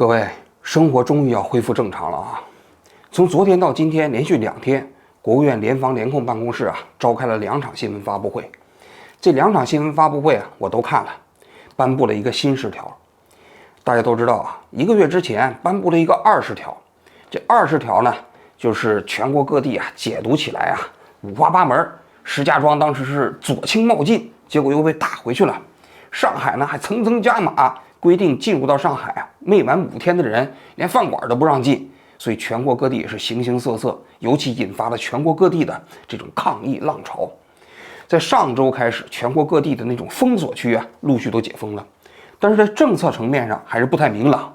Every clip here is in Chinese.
各位，生活终于要恢复正常了啊！从昨天到今天，连续2天，国务院联防联控办公室召开了2场新闻发布会。这2场新闻发布会我都看了，颁布了一个新10条。大家都知道1个月之前颁布了一个20条，这20条呢，就是全国各地解读起来五花八门。石家庄当时是左倾冒进，结果又被打回去了。上海呢还层层加码，规定进入到上海未满5天的人连饭馆都不让进，所以全国各地也是形形色色，尤其引发了全国各地的这种抗议浪潮。在上周开始，全国各地的那种封锁区陆续都解封了，但是在政策层面上还是不太明朗。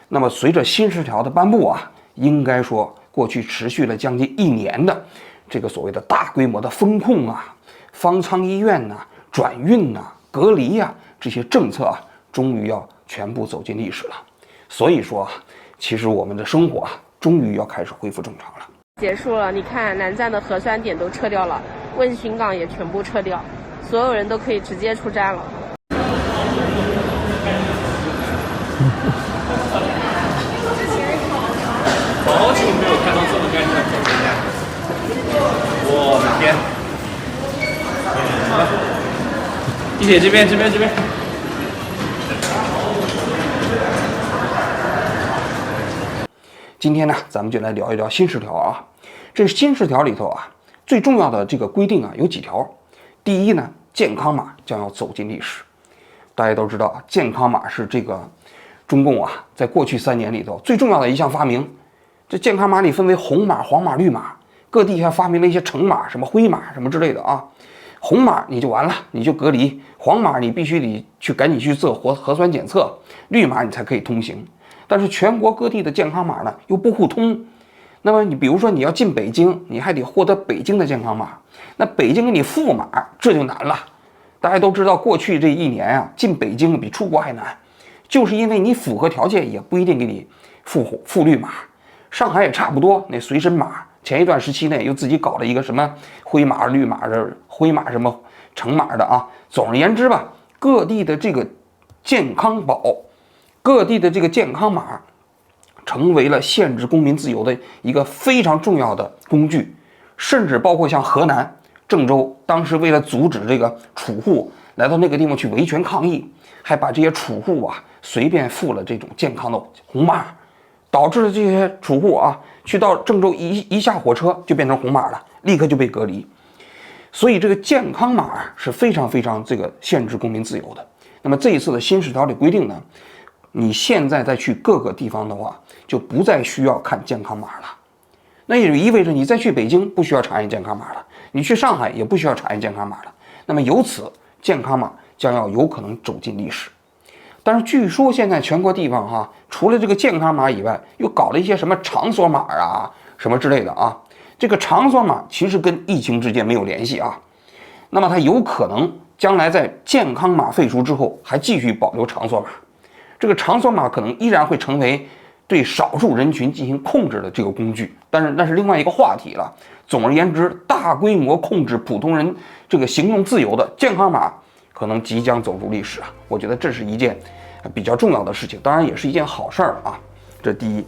那么随着新10条的颁布应该说过去持续了将近1年的这个所谓的大规模的风控方舱医院转运隔离这些政策终于要全部走进历史了。所以说其实我们的生活终于要开始恢复正常了。结束了，你看南站的核酸点都撤掉了，问询岗也全部撤掉，所有人都可以直接出站了。好久没有看到这么干净的口罩了，我的天！地铁这边。今天呢，咱们就来聊一聊新10条这新10条里头最重要的这个规定有几条。第一呢，健康码将要走进历史。大家都知道健康码是这个中共在过去3年里头最重要的一项发明。这健康码里分为红码、黄码、绿码，各地还发明了一些橙码、什么灰码什么之类的红码你就完了，你就隔离；黄码你必须得赶紧去做核酸检测；绿码你才可以通行。但是全国各地的健康码呢又不互通。那么你比如说你要进北京，你还得获得北京的健康码，那北京给你复码，这就难了。大家都知道过去这1年进北京比出国还难，就是因为你符合条件也不一定给你复绿码。上海也差不多，那随身码前一段时期内又自己搞了一个什么灰码、绿码的灰码什么橙码的总而言之吧，各地的这个健康宝，各地的这个健康码成为了限制公民自由的一个非常重要的工具。甚至包括像河南郑州，当时为了阻止这个储户来到那个地方去维权抗议，还把这些储户随便附了这种健康的红码，导致了这些储户去到郑州一下火车就变成红码了，立刻就被隔离。所以这个健康码是非常非常这个限制公民自由的。那么这一次的新10条里规定呢，你现在再去各个地方的话，就不再需要看健康码了。那也就意味着你再去北京不需要查验健康码了，你去上海也不需要查验健康码了。那么由此健康码将要有可能走进历史。但是据说现在全国地方除了这个健康码以外，又搞了一些什么场所码什么之类的这个场所码其实跟疫情之间没有联系那么它有可能将来在健康码废除之后还继续保留场所码。这个场所码可能依然会成为对少数人群进行控制的这个工具，但是那是另外一个话题了。总而言之，大规模控制普通人这个行动自由的健康码可能即将走入历史我觉得这是一件比较重要的事情，当然也是一件好事儿这第一。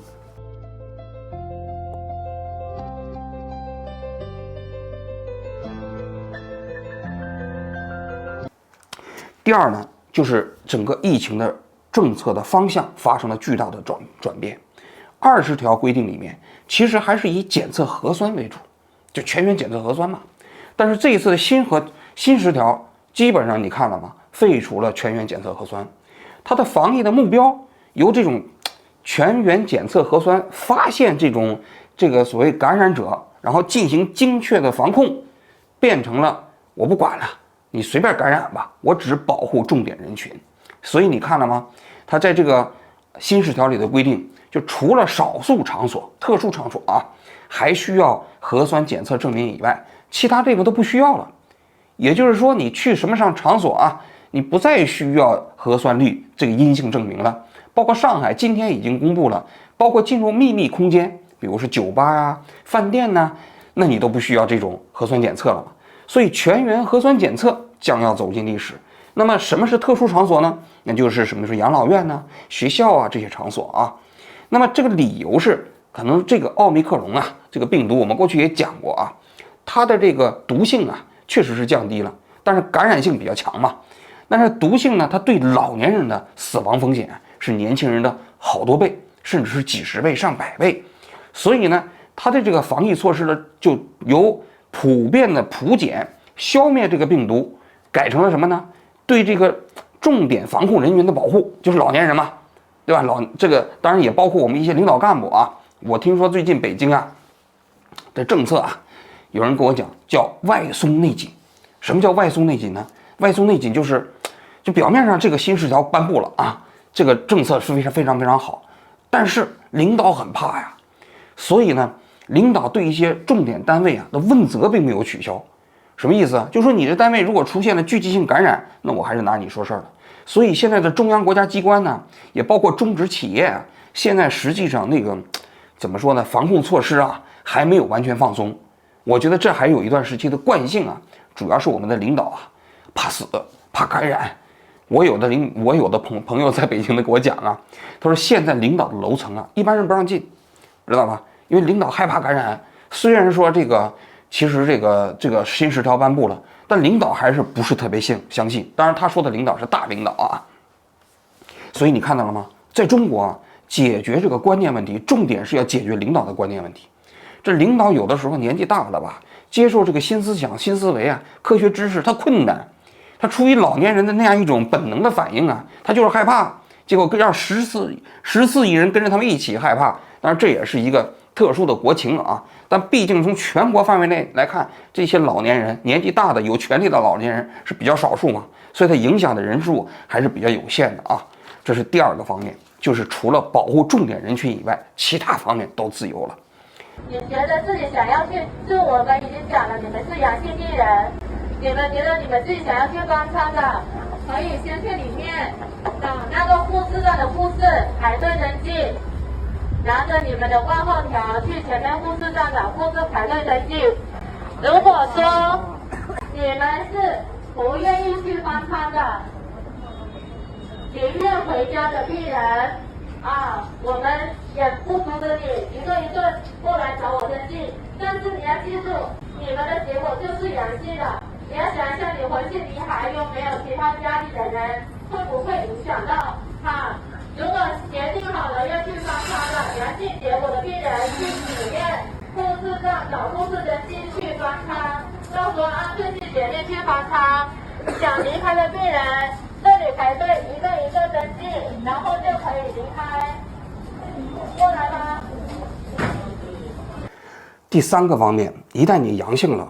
第二呢，就是整个疫情的政策的方向发生了巨大的转变。20条规定里面其实还是以检测核酸为主，就全员检测核酸嘛。但是这一次的新10条基本上你看了吗？废除了全员检测核酸，它的防疫的目标由这种全员检测核酸发现这个所谓感染者，然后进行精确的防控，变成了我不管了，你随便感染吧，我只保护重点人群。所以你看了吗？它在这个新10条里的规定，就除了少数场所、特殊场所还需要核酸检测证明以外，其他这个都不需要了。也就是说，你去什么上场所你不再需要核酸率这个阴性证明了。包括上海今天已经公布了，包括进入秘密空间，比如是酒吧饭店那你都不需要这种核酸检测了嘛。所以全员核酸检测将要走进历史。那么什么是特殊场所呢？那就是什么是养老院呢、学校啊这些场所啊。那么这个理由是，可能这个奥密克戎啊，这个病毒我们过去也讲过啊，它的这个毒性啊确实是降低了，但是感染性比较强嘛。但是毒性呢，它对老年人的死亡风险是年轻人的好多倍，甚至是几十倍、上百倍。所以呢，它的这个防疫措施呢，就由普遍的普检、消灭这个病毒，改成了什么呢？对这个重点防控人员的保护，就是老年人嘛，对吧？这个当然也包括我们一些领导干部啊。我听说最近北京啊的政策啊，有人跟我讲叫外松内紧。什么叫外松内紧呢？外松内紧就表面上这个新十条颁布了啊，这个政策是非常好，但是领导很怕呀，所以呢，领导对一些重点单位啊的问责并没有取消。什么意思啊？就说你这单位如果出现了聚集性感染，那我还是拿你说事儿的。所以现在的中央国家机关呢，也包括中植企业啊，现在实际上那个怎么说呢？防控措施啊还没有完全放松。我觉得这还有一段时期的惯性啊，主要是我们的领导啊怕死怕感染。我有的朋友在北京的给我讲啊，他说现在领导的楼层啊，一般人不让进，知道吧？因为领导害怕感染。虽然说其实这个新十条颁布了，但领导还是不是特别相信。当然他说的领导是大领导啊。所以你看到了吗？在中国啊，解决这个观念问题，重点是要解决领导的观念问题。这领导有的时候年纪大了吧，接受这个新思想、新思维啊、科学知识，他困难，他出于老年人的那样一种本能的反应啊，他就是害怕，结果让14亿人跟着他们一起害怕。当然这也是一个特殊的国情啊，但毕竟从全国范围内来看，这些老年人年纪大的有权利的老年人是比较少数嘛，所以它影响的人数还是比较有限的啊。这是第二个方面，就是除了保护重点人群以外，其他方面都自由了。你觉得自己想要去，就我们已经讲了，你们是阳性病人，你们觉得你们自己想要去方舱的，可以先去里面等那个护士站的护士排队登记，拿着你们的挂号条去前面护士站的护士排队登记。如果说你们是不愿意去方舱的，情愿回家的病人啊，我们也不阻止你一个一个过来找我登记，但是你要记住，你们的结果就是阳性的。你要想一下，你回去你还有没有其他家里的人，会不会影响到他？如果决定好了要去方舱的阳性结果的病人去里面护士站找护士登记去方舱，到时候按顺序决定去方舱。想离开的病人，这里排队一个一个登记，然后就可以离开。过来吧。第三个方面，一旦你阳性了，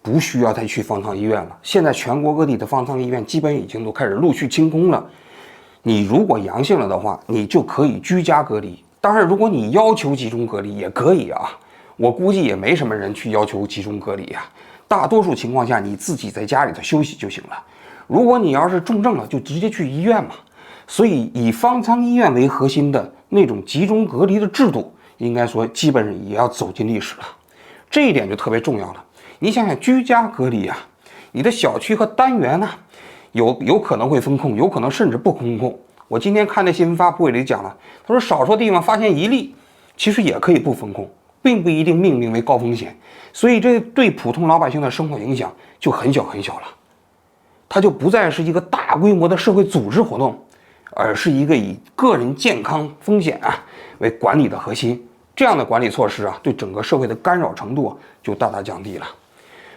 不需要再去方舱医院了。现在全国各地的方舱医院基本已经都开始陆续清空了。你如果阳性了的话，你就可以居家隔离。当然，如果你要求集中隔离也可以啊。我估计也没什么人去要求集中隔离啊。大多数情况下，你自己在家里头休息就行了。如果你要是重症了，就直接去医院嘛。所以以方舱医院为核心的那种集中隔离的制度，应该说基本上也要走进历史了。这一点就特别重要了。你想想，居家隔离啊，你的小区和单元呢，有可能会封控，有可能甚至不封控。我今天看那新闻发布会里讲了，他说少数地方发现一例，其实也可以不封控，并不一定命名为高风险。所以这对普通老百姓的生活影响就很小很小了。它就不再是一个大规模的社会组织活动，而是一个以个人健康风险啊为管理的核心。这样的管理措施啊，对整个社会的干扰程度就大大降低了。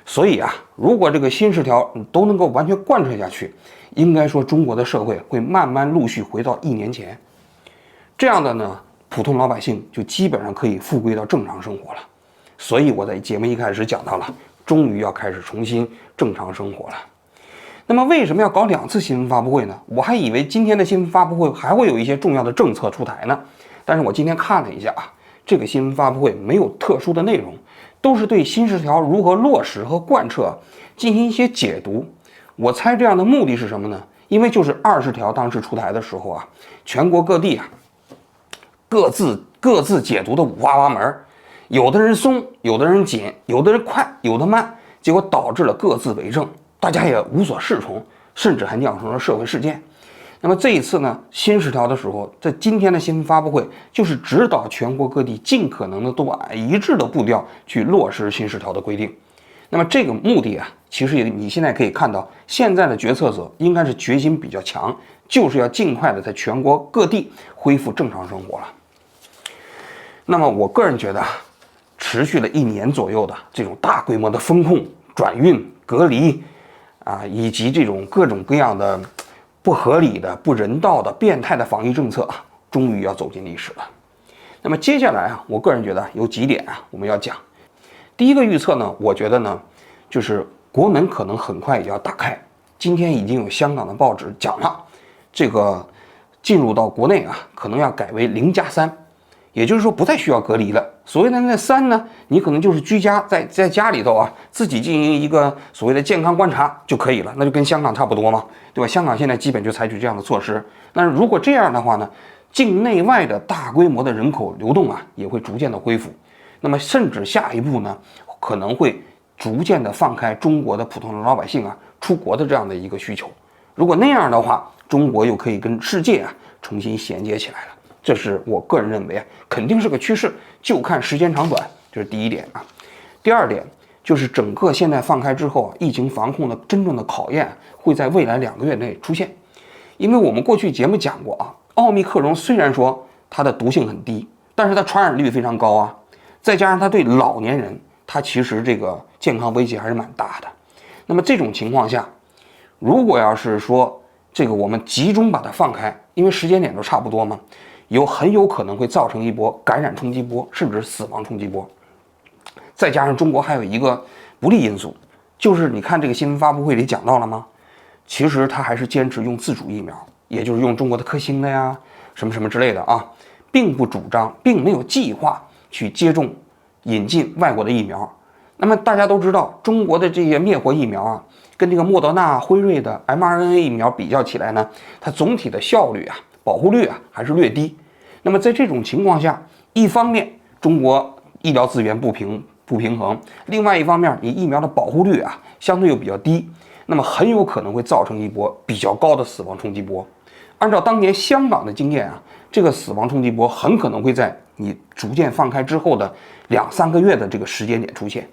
所以啊，如果这个新十条都能够完全贯彻下去，应该说中国的社会会慢慢陆续回到1年前。这样的呢，普通老百姓就基本上可以复归到正常生活了。所以我在节目一开始讲到了，终于要开始重新正常生活了。那么为什么要搞2次新闻发布会呢？我还以为今天的新闻发布会还会有一些重要的政策出台呢。但是我今天看了一下啊，这个新闻发布会没有特殊的内容，都是对新十条如何落实和贯彻进行一些解读。我猜这样的目的是什么呢？因为就是20条当时出台的时候啊，全国各地啊各自解读的五花八门，有的人松，有的人紧，有的人快，有的慢，结果导致了各自为政，大家也无所适从。甚至还酿成了社会事件。那么这一次呢，新十条的时候，在今天的新闻发布会，就是指导全国各地尽可能的都按一致的步调去落实新十条的规定。那么这个目的啊，其实你现在可以看到，现在的决策者应该是决心比较强，就是要尽快的在全国各地恢复正常生活了。那么我个人觉得，持续了1年左右的这种大规模的风控、转运、隔离啊，以及这种各种各样的不合理的、不人道的、变态的防疫政策啊，终于要走进历史了。那么接下来啊，我个人觉得有几点啊，我们要讲。第一个预测呢，我觉得呢，就是国门可能很快也要打开。今天已经有香港的报纸讲了，这个进入到国内啊，可能要改为0+3，也就是说不再需要隔离了。所谓的那3呢，你可能就是居家在家里头啊，自己进行一个所谓的健康观察就可以了，那就跟香港差不多嘛，对吧？香港现在基本就采取这样的措施。那如果这样的话呢，境内外的大规模的人口流动啊，也会逐渐的恢复。那么甚至下一步呢，可能会逐渐的放开中国的普通的老百姓啊出国的这样的一个需求。如果那样的话，中国又可以跟世界啊重新衔接起来了。这是我个人认为啊，肯定是个趋势，就看时间长短。这是第一点啊。第二点就是整个现在放开之后啊，疫情防控的真正的考验会在未来2个月内出现。因为我们过去节目讲过啊，奥密克戎虽然说它的毒性很低，但是它传染率非常高啊。再加上它对老年人，它其实这个健康威胁还是蛮大的。那么这种情况下，如果要是说这个我们集中把它放开，因为时间点都差不多嘛，很有可能会造成一波感染冲击波，甚至死亡冲击波。再加上中国还有一个不利因素，就是你看这个新闻发布会里讲到了吗？其实它还是坚持用自主疫苗，也就是用中国的科兴的呀，什么什么之类的啊，并不主张，并没有计划去接种引进外国的疫苗。那么大家都知道，中国的这些灭活疫苗啊，跟这个莫德纳、辉瑞的 mRNA 疫苗比较起来呢，它总体的效率啊、保护率啊还是略低。那么在这种情况下，一方面中国医疗资源不平衡，另外一方面你疫苗的保护率啊相对又比较低，那么很有可能会造成一波比较高的死亡冲击波。按照当年香港的经验啊，这个死亡冲击波很可能会在你逐渐放开之后的2-3个月的这个时间点出现。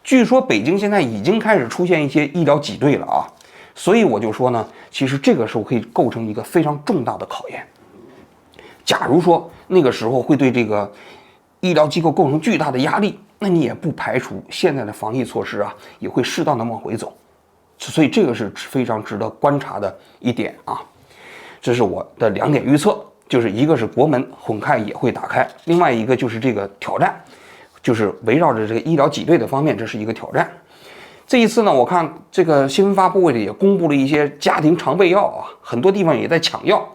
据说北京现在已经开始出现一些医疗挤兑了啊，所以我就说呢，其实这个时候可以构成一个非常重大的考验。假如说那个时候会对这个医疗机构构成巨大的压力，那你也不排除现在的防疫措施啊也会适当的往回走。所以这个是非常值得观察的一点啊。这是我的2点预测，就是一个是国门很快也会打开，另外一个就是这个挑战，就是围绕着这个医疗挤兑的方面，这是一个挑战。这一次呢，我看这个新闻发布会里也公布了一些家庭常备药啊，很多地方也在抢药，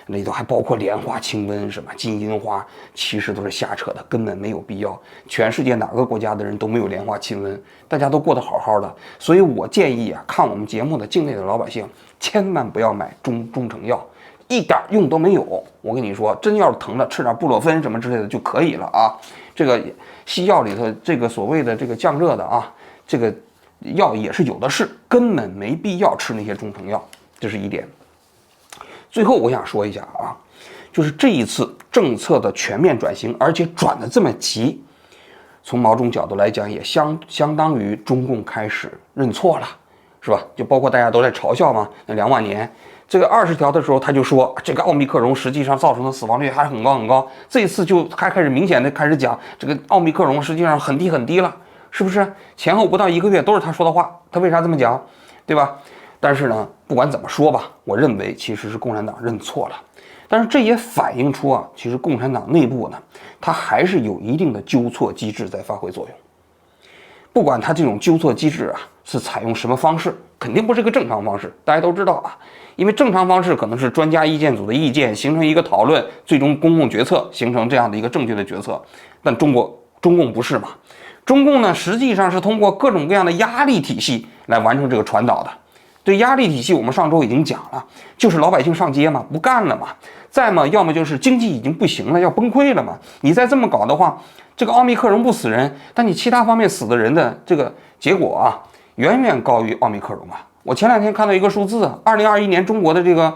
那里头还包括莲花清瘟、什么金银花，其实都是瞎扯的，根本没有必要。全世界哪个国家的人都没有莲花清瘟，大家都过得好好的。所以我建议啊，看我们节目的境内的老百姓，千万不要买中成药。一点用都没有，我跟你说，真要是疼了，吃点布洛芬什么之类的就可以了啊。这个西药里头，这个所谓的这个降热的啊，这个药也是有的是，根本没必要吃那些中成药，这是一点。最后我想说一下啊，就是这一次政策的全面转型，而且转得这么急，从某种角度来讲，也相当于中共开始认错了，是吧？就包括大家都在嘲笑嘛，那2万年。这个20条的时候，他就说这个奥密克戎实际上造成的死亡率还是很高很高。这一次就还开始明显的开始讲这个奥密克戎实际上很低很低了，是不是？前后不到1个月都是他说的话，他为啥这么讲，对吧？但是呢，不管怎么说吧，我认为其实是共产党认错了。但是这也反映出啊，其实共产党内部呢，它还是有一定的纠错机制在发挥作用。不管它这种纠错机制啊是采用什么方式，肯定不是个正常方式，大家都知道啊。因为正常方式可能是专家意见组的意见形成一个讨论，最终公共决策形成这样的一个正确的决策。但中共不是嘛？中共呢实际上是通过各种各样的压力体系来完成这个传导的。对压力体系，我们上周已经讲了，就是老百姓上街嘛，不干了嘛。再嘛，要么就是经济已经不行了，要崩溃了嘛。你再这么搞的话，这个奥密克戎不死人，但你其他方面死的人的这个结果啊，远远高于奥密克戎啊。我前2天看到一个数字，2021年中国的这个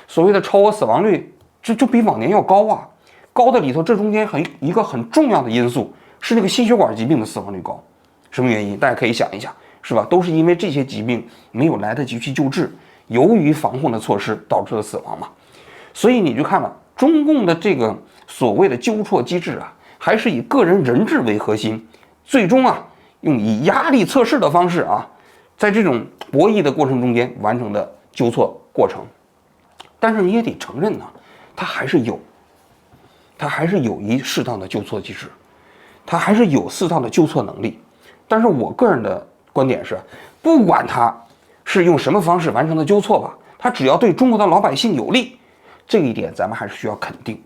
所谓的超额死亡率，就比往年要高啊。高的里头，这中间一个很重要的因素是那个心血管疾病的死亡率高。什么原因？大家可以想一想，是吧？都是因为这些疾病没有来得及去救治，由于防控的措施导致了死亡嘛。所以你就看了中共的这个所谓的纠错机制啊，还是以个人人质为核心，最终啊用以压力测试的方式啊，在这种博弈的过程中间完成的纠错过程。但是你也得承认呢，它还是有一适当的纠错机制，它还是有适当的纠错能力。但是我个人的观点是，不管它是用什么方式完成的纠错吧，它只要对中国的老百姓有利，这一点咱们还是需要肯定，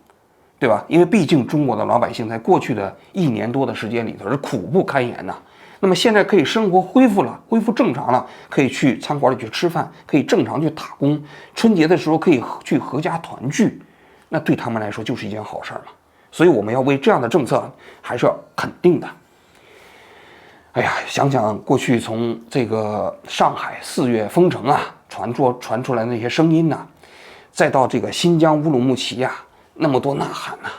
对吧？因为毕竟中国的老百姓在过去的1年多的时间里头是苦不堪言呐。那么现在可以生活恢复正常了，可以去餐馆里去吃饭，可以正常去打工，春节的时候可以去阖家团聚，那对他们来说就是一件好事嘛。所以我们要为这样的政策还是要肯定的。哎呀，想想过去从这个上海4月封城啊传出来那些声音呐，再到这个新疆乌鲁木齐呀那么多呐喊呐，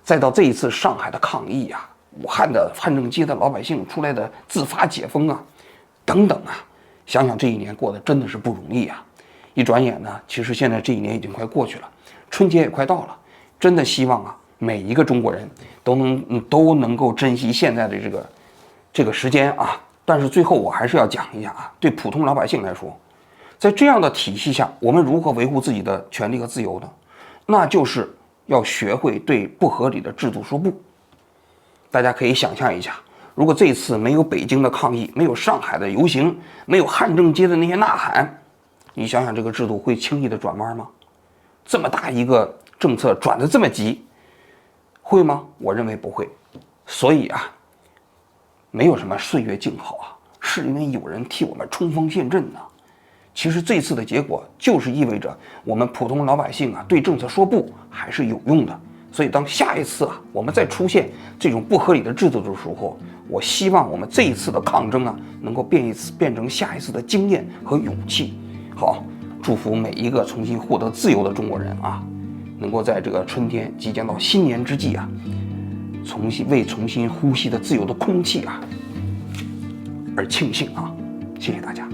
再到这一次上海的抗议呀，武汉的汉正街的老百姓出来的自发解封啊，等等啊，想想这一年过得真的是不容易啊。一转眼呢，其实现在这一年已经快过去了，春节也快到了，真的希望啊每一个中国人都能够珍惜现在的这个时间啊。但是最后我还是要讲一下啊，对普通老百姓来说，在这样的体系下，我们如何维护自己的权利和自由呢？那就是要学会对不合理的制度说不。大家可以想象一下，如果这一次没有北京的抗议，没有上海的游行，没有汉正街的那些呐喊，你想想这个制度会轻易的转弯吗？这么大一个政策转得这么急，会吗？我认为不会。所以啊，没有什么岁月静好啊，是因为有人替我们冲锋陷阵呢。其实这次的结果就是意味着我们普通老百姓啊对政策说不还是有用的。所以当下一次啊我们再出现这种不合理的制度的时候，我希望我们这一次的抗争啊能够变成下一次的经验和勇气。好，祝福每一个重新获得自由的中国人啊，能够在这个春天即将到新年之际啊，重新呼吸的自由的空气啊而庆幸啊！谢谢大家。